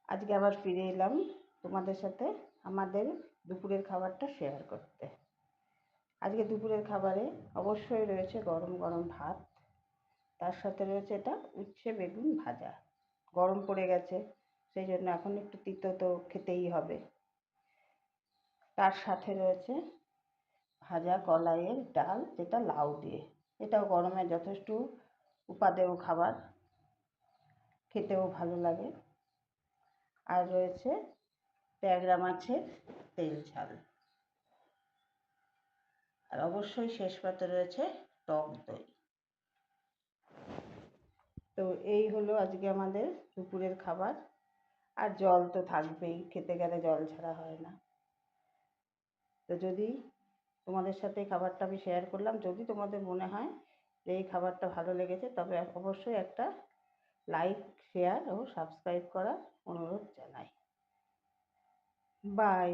আজকে আবার ফিরে এলাম তোমাদের সাথে আমাদের দুপুরের খাবারটা শেয়ার করতে। আজকে দুপুরের খাবারে অবশ্যই রয়েছে গরম গরম ভাত, তার সাথে রয়েছে এটা উচ্ছে বেগুন ভাজা। গরম পড়ে গেছে, সেই জন্য এখন একটু তিতো তো খেতেই হবে। তার সাথে রয়েছে ভাজা কলাইয়ের ডাল, যেটা লাউ দিয়ে। এটাও গরমে যথেষ্ট উপাদেয় খাবার, খেতেও ভালো লাগে। আর রয়েছে ট্যাংরা মাছের তেল ঝাল। আর অবশ্যই শেষ পাতে রয়েছে টক দই। তো এই হলো আজকে আমাদের দুপুরের খাবার। আর জল তো থাকবেই, খেতে গেলে জল ছাড়া হয় না। তো যদি তোমাদের সাথে এই খাবারটা আমি শেয়ার করলাম, যদি তোমাদের মনে হয় যে এই খাবারটা ভালো লেগেছে, তবে অবশ্যই একটা লাইক, শেয়ার ও সাবস্ক্রাইব করার অনুরোধ জানাই। বাই।